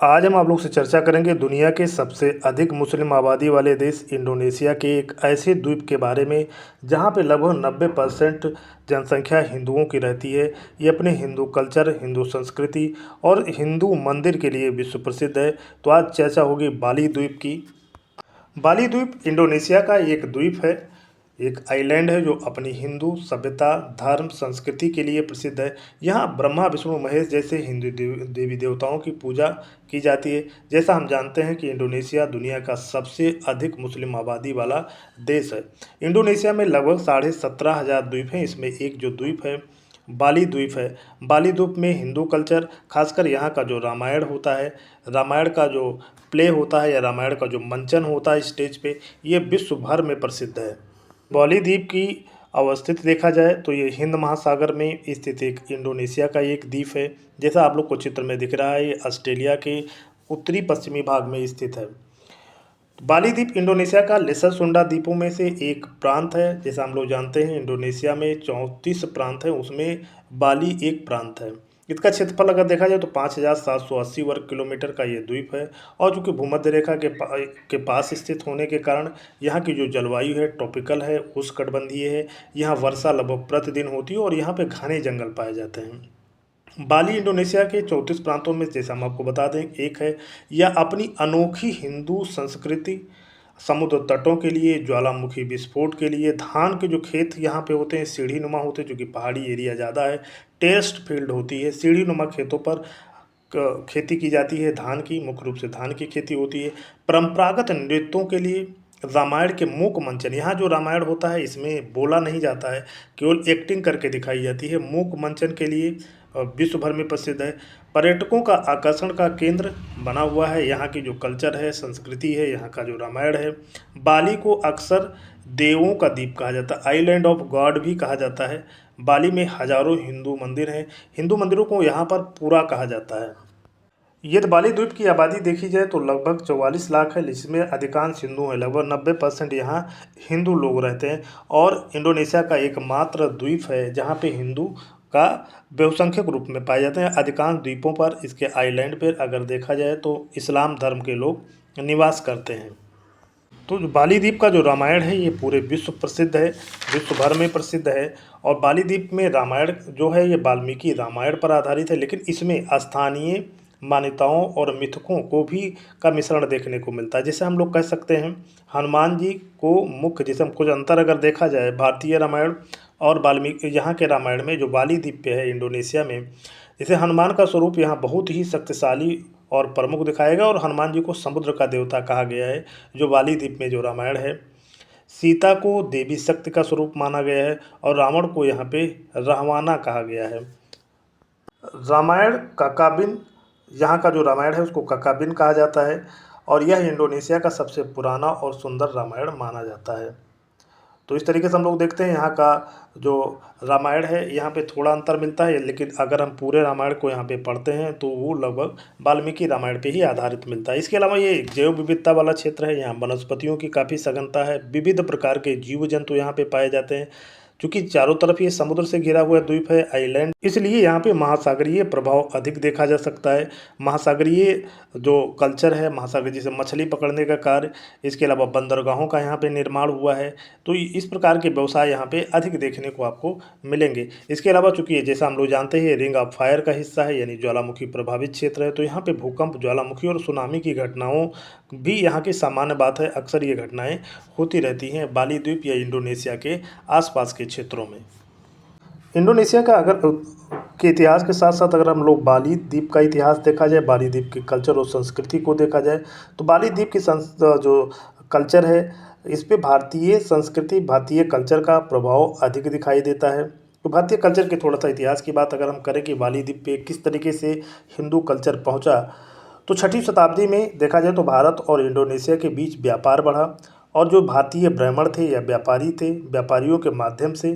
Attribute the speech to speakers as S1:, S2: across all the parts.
S1: आज हम आप लोग से चर्चा करेंगे दुनिया के सबसे अधिक मुस्लिम आबादी वाले देश इंडोनेशिया के एक ऐसे द्वीप के बारे में जहां पे लगभग 90% जनसंख्या हिंदुओं की रहती है। ये अपने हिंदू कल्चर, हिंदू संस्कृति और हिंदू मंदिर के लिए विश्व प्रसिद्ध है। तो आज चर्चा होगी बाली द्वीप की। बाली द्वीप इंडोनेशिया का एक द्वीप है, एक आइलैंड है जो अपनी हिंदू सभ्यता, धर्म, संस्कृति के लिए प्रसिद्ध है। यहाँ ब्रह्मा, विष्णु, महेश जैसे हिंदू देवी देवताओं की पूजा की जाती है। जैसा हम जानते हैं कि इंडोनेशिया दुनिया का सबसे अधिक मुस्लिम आबादी वाला देश है। इंडोनेशिया में लगभग 17,500 द्वीप हैं। इसमें एक जो द्वीप है बाली द्वीप है। बाली द्वीप में हिंदू कल्चर, खासकर यहाँ का जो रामायण होता है, रामायण का जो प्ले होता है या रामायण का जो मंचन होता है स्टेज पे, ये विश्व भर में प्रसिद्ध है। बाली द्वीप की अवस्थित देखा जाए तो ये हिंद महासागर में स्थित एक इंडोनेशिया का एक द्वीप है। जैसा आप लोग को चित्र में दिख रहा है, ये ऑस्ट्रेलिया के उत्तरी पश्चिमी भाग में स्थित है। बाली द्वीप इंडोनेशिया का लेसर सुंडा द्वीपों में से एक प्रांत है। जैसा हम लोग जानते हैं इंडोनेशिया में 34 प्रांत हैं, उसमें बाली एक प्रांत है। इसका क्षेत्रफल अगर देखा जाए तो 5,780 वर्ग किलोमीटर का ये द्वीप है। और चूँकि भूमध्य रेखा के पास स्थित होने के कारण यहाँ की जो जलवायु है ट्रॉपिकल है, उष्णकटिबंधीय है। यहाँ वर्षा लगभग प्रतिदिन होती है और यहाँ पे घने जंगल पाए जाते हैं। बाली इंडोनेशिया के 34 प्रांतों में जैसा हम आपको बता दें एक है। यह अपनी अनोखी हिंदू संस्कृति, समुद्र तटों के लिए, ज्वालामुखी विस्फोट के लिए, धान के जो खेत यहाँ पे होते हैं सीढ़ी नुमा होते हैं, जो कि पहाड़ी एरिया ज़्यादा है, टेस्ट फील्ड होती है, सीढ़ी नुमा खेतों पर खेती की जाती है। धान की, मुख्य रूप से धान की खेती होती है। परंपरागत नृत्यों के लिए रामायण के मूक मंचन, यहाँ जो रामायण होता है इसमें बोला नहीं जाता है, केवल एक्टिंग करके दिखाई जाती है। मूक मंचन के लिए विश्व भर में प्रसिद्ध है। पर्यटकों का आकर्षण का केंद्र बना हुआ है। यहाँ की जो कल्चर है, संस्कृति है, यहाँ का जो रामायण है। बाली को अक्सर देवों का द्वीप कहा जाता है, आइलैंड ऑफ गॉड भी कहा जाता है। बाली में हजारों हिंदू मंदिर हैं। हिंदू मंदिरों को यहाँ पर पूरा कहा जाता है। यदि बाली द्वीप की आबादी देखी जाए तो लगभग 44 लाख है, जिसमें अधिकांश हिंदू हैं। लगभग 90% यहाँ हिंदू लोग रहते हैं। और इंडोनेशिया का एकमात्र द्वीप है जहाँ पे हिंदू का बहुसंख्यक रूप में पाए जाते हैं। अधिकांश द्वीपों पर, इसके आइलैंड पर अगर देखा जाए तो इस्लाम धर्म के लोग निवास करते हैं। तो जो बाली द्वीप का जो रामायण है ये पूरे विश्व प्रसिद्ध है, विश्व भर में प्रसिद्ध है। और बाली द्वीप में रामायण जो है ये वाल्मीकि रामायण पर आधारित है, लेकिन इसमें स्थानीय मान्यताओं और मिथकों को भी का मिश्रण देखने को मिलता है। जैसे हम लोग कह सकते हैं हनुमान जी को मुख्य, जैसे हम कुछ अंतर अगर देखा जाए भारतीय रामायण और वाल्मीकि यहाँ के रामायण में, जो बाली द्वीप पे है इंडोनेशिया में, जैसे हनुमान का स्वरूप यहाँ बहुत ही शक्तिशाली और प्रमुख दिखाया गया और हनुमान जी को समुद्र का देवता कहा गया है। जो बाली द्वीप में जो रामायण है, सीता को देवी शक्ति का स्वरूप माना गया है और रावण को यहाँ पे रहवाना कहा गया है। रामायण काकाबिन, यहाँ का जो रामायण है उसको काकाबिन कहा जाता है और यह इंडोनेशिया का सबसे पुराना और सुंदर रामायण माना जाता है। तो इस तरीके से हम लोग देखते हैं यहाँ का जो रामायण है यहाँ पे थोड़ा अंतर मिलता है, लेकिन अगर हम पूरे रामायण को यहाँ पे पढ़ते हैं तो वो लगभग वाल्मीकि रामायण पे ही आधारित मिलता है। इसके अलावा ये जैव विविधता वाला क्षेत्र है। यहाँ वनस्पतियों की काफ़ी सघनता है, विविध प्रकार के जीव जंतु यहाँ पे पाए जाते हैं। क्योंकि चारों तरफ ये समुद्र से घिरा हुआ द्वीप है, आइलैंड, इसलिए यहाँ पे महासागरीय प्रभाव अधिक देखा जा सकता है। महासागरीय जो कल्चर है, महासागर जैसे मछली पकड़ने का कार्य, इसके अलावा बंदरगाहों का यहाँ पे निर्माण हुआ है। तो इस प्रकार के व्यवसाय यहाँ पे अधिक देखने को आपको मिलेंगे। इसके अलावा चूंकि जैसा हम लोग जानते हैं रिंग ऑफ फायर का हिस्सा है, यानी ज्वालामुखी प्रभावित क्षेत्र है, तो यहाँ पे भूकंप, ज्वालामुखी और सुनामी की घटनाओं भी यहाँ की सामान्य बात है। अक्सर ये घटनाएं होती रहती हैं बाली द्वीप या इंडोनेशिया के आसपास के क्षेत्रों में। इंडोनेशिया का अगर के इतिहास के साथ साथ अगर हम लोग बाली द्वीप का इतिहास देखा जाए, बाली द्वीप के कल्चर और संस्कृति को देखा जाए, तो बाली द्वीप की जो कल्चर है इस पे भारतीय संस्कृति, भारतीय कल्चर का प्रभाव अधिक दिखाई देता है। तो भारतीय कल्चर के थोड़ा सा इतिहास की बात अगर हम करें कि बाली द्वीप पे किस तरीके से हिंदू कल्चर पहुँचा, तो 6वीं शताब्दी में देखा जाए तो भारत और इंडोनेशिया के बीच व्यापार बढ़ा और जो भारतीय ब्राह्मण थे या व्यापारी थे, व्यापारियों के माध्यम से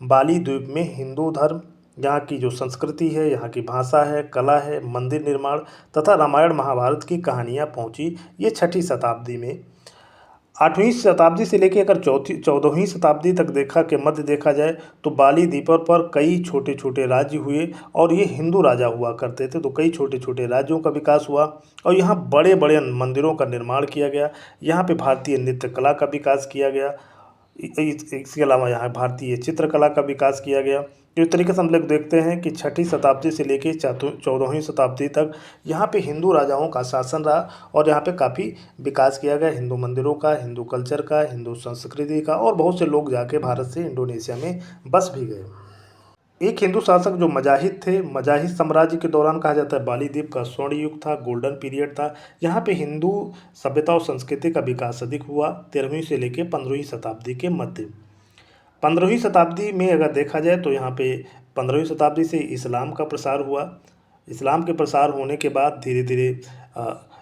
S1: बाली द्वीप में हिंदू धर्म, यहाँ की जो संस्कृति है, यहाँ की भाषा है, कला है, मंदिर निर्माण तथा रामायण महाभारत की कहानियाँ पहुँची। ये 6वीं शताब्दी में। 8वीं शताब्दी से लेकर अगर 14वीं शताब्दी तक मध्य देखा जाए तो बाली द्वीप पर कई छोटे छोटे राज्य हुए और ये हिंदू राजा हुआ करते थे। तो कई छोटे छोटे राज्यों का विकास हुआ और यहाँ बड़े बड़े मंदिरों का निर्माण किया गया। यहाँ पे भारतीय नृत्य कला का विकास किया गया। इसके अलावा यहाँ भारतीय चित्रकला का विकास किया गया। तो इस तरीके से हम लोग देखते हैं कि 6ठी शताब्दी से लेकर 14वीं शताब्दी तक यहाँ पे हिंदू राजाओं का शासन रहा और यहाँ पे काफ़ी विकास किया गया हिंदू मंदिरों का, हिंदू कल्चर का, हिंदू संस्कृति का, और बहुत से लोग जाके भारत से इंडोनेशिया में बस भी गए। एक हिंदू शासक जो मजाहिद थे, मजाहिद साम्राज्य के दौरान कहा जाता है बाली द्वीप का स्वर्ण युग था, गोल्डन पीरियड था। यहाँ पे हिंदू सभ्यता और संस्कृति का विकास अधिक हुआ 13वीं से लेकर 15वीं शताब्दी के मध्य। 15वीं शताब्दी में अगर देखा जाए तो यहाँ पे 15वीं शताब्दी से इस्लाम का प्रसार हुआ। इस्लाम के प्रसार होने के बाद धीरे धीरे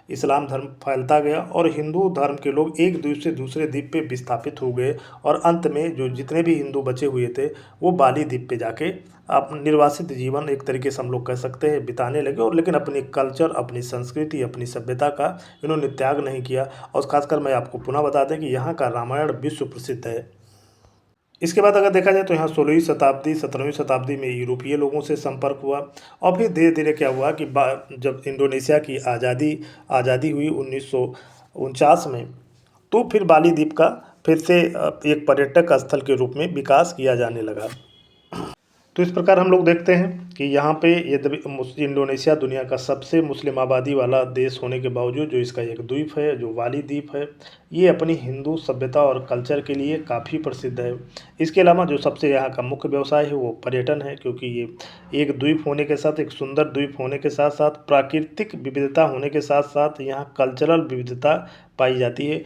S1: इस्लाम धर्म फैलता गया और हिंदू धर्म के लोग एक द्वीप से दूसरे द्वीप पे विस्थापित हो गए और अंत में जो जितने भी हिंदू बचे हुए थे वो बाली द्वीप पे जाके अपना निर्वासित जीवन एक तरीके से हम लोग कह सकते हैं बिताने लगे। और लेकिन अपनी कल्चर, अपनी संस्कृति, अपनी सभ्यता का इन्होंने त्याग नहीं किया। और खासकर मैं आपको पुनः बता दें कि यहाँ का रामायण विश्व प्रसिद्ध है। इसके बाद अगर देखा जाए तो यहाँ 16वीं शताब्दी 17वीं शताब्दी में यूरोपीय लोगों से संपर्क हुआ और फिर धीरे धीरे क्या हुआ कि जब इंडोनेशिया की आज़ादी हुई 1949 में, तो फिर बाली द्वीप का फिर से एक पर्यटक स्थल के रूप में विकास किया जाने लगा। तो इस प्रकार हम लोग देखते हैं कि यहाँ पे यद्यपि इंडोनेशिया दुनिया का सबसे मुस्लिम आबादी वाला देश होने के बावजूद जो इसका एक द्वीप है, जो बाली द्वीप है, ये अपनी हिंदू सभ्यता और कल्चर के लिए काफ़ी प्रसिद्ध है। इसके अलावा जो सबसे यहाँ का मुख्य व्यवसाय है वो पर्यटन है, क्योंकि ये एक द्वीप होने के साथ, एक सुंदर द्वीप होने के साथ साथ प्राकृतिक विविधता होने के साथ साथ यहाँ कल्चरल विविधता पाई जाती है।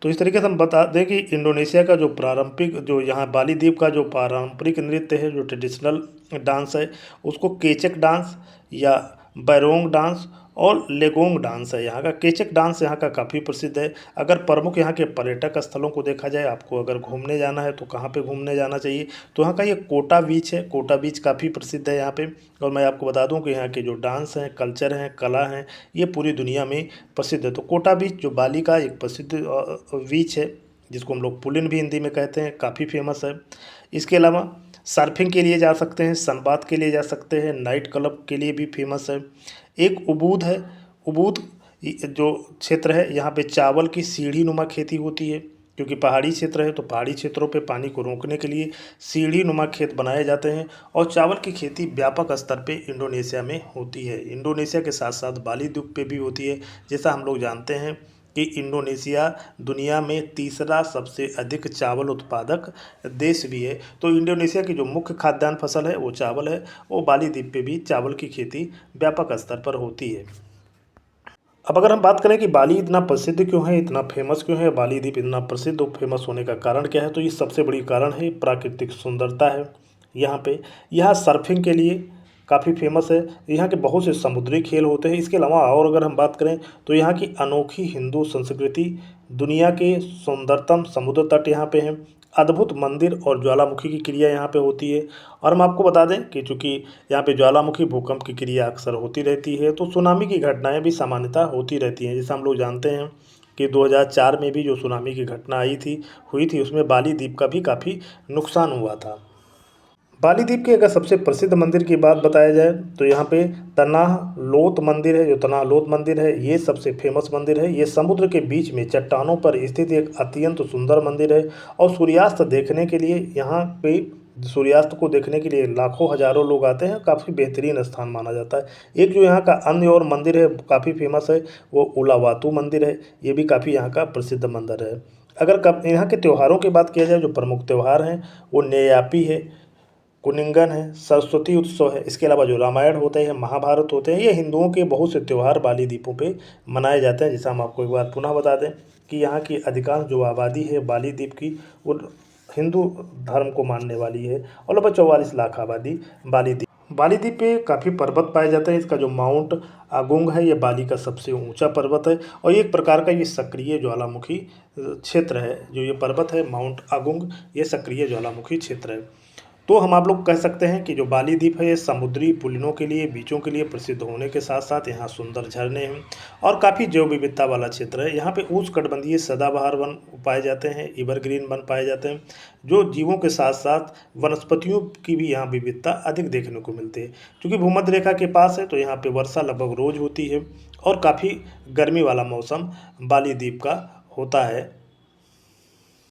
S1: तो इस तरीके से हम बता दें कि इंडोनेशिया का जो यहाँ बाली द्वीप का जो पारंपरिक नृत्य है, जो ट्रेडिशनल डांस है, उसको केचक डांस या बैरोंग डांस और लेगोंग डांस है। यहाँ का केचक डांस यहाँ का काफ़ी प्रसिद्ध है। अगर प्रमुख यहाँ के पर्यटक स्थलों को देखा जाए, आपको अगर घूमने जाना है तो कहाँ पे घूमने जाना चाहिए, तो यहाँ का ये कोटा बीच है। कोटा बीच काफ़ी प्रसिद्ध है यहाँ पे। और मैं आपको बता दूँ कि यहाँ के जो डांस हैं, कल्चर हैं, कला हैं, ये पूरी दुनिया में प्रसिद्ध है। तो कोटा बीच जो बाली का एक प्रसिद्ध बीच है, जिसको हम लोग पुलिन भी हिंदी में कहते हैं, काफ़ी फेमस है। इसके अलावा सर्फिंग के लिए जा सकते हैं, सनबाथ के लिए जा सकते हैं, नाइट क्लब के लिए भी फेमस है। एक उबूद है। उबूद जो क्षेत्र है, यहाँ पे चावल की सीढ़ी नुमा खेती होती है, क्योंकि पहाड़ी क्षेत्र है। तो पहाड़ी क्षेत्रों पे पानी को रोकने के लिए सीढ़ी नुमा खेत बनाए जाते हैं और चावल की खेती व्यापक स्तर पे इंडोनेशिया में होती है। इंडोनेशिया के साथ साथ बाली द्वीप पे भी होती है। जैसा हम लोग जानते हैं कि इंडोनेशिया दुनिया में तीसरा सबसे अधिक चावल उत्पादक देश भी है। तो इंडोनेशिया की जो मुख्य खाद्यान्न फसल है वो चावल है, और बाली द्वीप पे भी चावल की खेती व्यापक स्तर पर होती है। अब अगर हम बात करें कि बाली इतना प्रसिद्ध क्यों है, इतना फेमस क्यों है, बाली द्वीप इतना प्रसिद्ध और फेमस होने का कारण क्या है, तो ये सबसे बड़ी कारण है प्राकृतिक सुंदरता है। यहाँ सर्फिंग के लिए काफ़ी फेमस है। यहाँ के बहुत से समुद्री खेल होते हैं। इसके अलावा और अगर हम बात करें तो यहाँ की अनोखी हिंदू संस्कृति, दुनिया के सुंदरतम समुद्र तट यहाँ पे हैं, अद्भुत मंदिर और ज्वालामुखी की क्रिया यहाँ पे होती है। और हम आपको बता दें कि चूँकि यहाँ पे ज्वालामुखी भूकंप की क्रिया अक्सर होती रहती है, तो सुनामी की घटनाएं भी सामान्यतः होती रहती हैं। जैसे हम लोग जानते हैं कि 2004 में भी जो सुनामी की घटना हुई थी, उसमें बाली द्वीप का भी काफ़ी नुकसान हुआ था। बाली द्वीप के अगर सबसे प्रसिद्ध मंदिर की बात बताया जाए तो यहाँ पे तनाह लोत मंदिर है। जो तनाह लोत मंदिर है, ये सबसे फेमस मंदिर है। ये समुद्र के बीच में चट्टानों पर स्थित एक अत्यंत सुंदर मंदिर है और सूर्यास्त देखने के लिए यहाँ पे सूर्यास्त को देखने के लिए लाखों हजारों लोग आते हैं। काफ़ी बेहतरीन स्थान माना जाता है। एक जो यहाँ का अन्य और मंदिर है काफ़ी फेमस है, वो उलावातू मंदिर है। ये भी काफ़ी यहाँ का प्रसिद्ध मंदिर है। अगर यहाँ के त्योहारों की बात किया जाए, जो प्रमुख त्यौहार हैं वो नेयापी है, कुनिंगन है, सरस्वती उत्सव है। इसके अलावा जो रामायण होते हैं, महाभारत होते हैं, ये हिंदुओं के बहुत से त्यौहार बाली द्वीपों पे मनाए जाते हैं। जैसा हम आपको एक बार पुनः बता दें कि यहाँ की अधिकांश जो आबादी है बाली द्वीप की, वो हिंदू धर्म को मानने वाली है और लगभग 44 लाख आबादी बाली द्वीप पे काफ़ी पर्वत पाए जाते हैं। इसका जो माउंट आगुंग है, ये बाली का सबसे ऊंचा पर्वत है और ये एक प्रकार का ये सक्रिय ज्वालामुखी क्षेत्र है। जो ये पर्वत है माउंट आगुंग, ये सक्रिय ज्वालामुखी क्षेत्र है। तो हम आप लोग कह सकते हैं कि जो बाली द्वीप है ये समुद्री पुलिनों के लिए, बीचों के लिए प्रसिद्ध होने के साथ-साथ यहाँ सुंदर झरने हैं और काफ़ी जैव विविधता वाला क्षेत्र है। यहाँ पे उष्णकटिबंधीय सदाबहार वन पाए जाते हैं, एवरग्रीन वन पाए जाते हैं, जो जीवों के साथ-साथ वनस्पतियों की भी यहाँ विविधता अधिक देखने को मिलती है। क्योंकि भूमध्य रेखा के पास है तो यहाँ पे वर्षा लगभग रोज़ होती है और काफ़ी गर्मी वाला मौसम बाली द्वीप का होता है।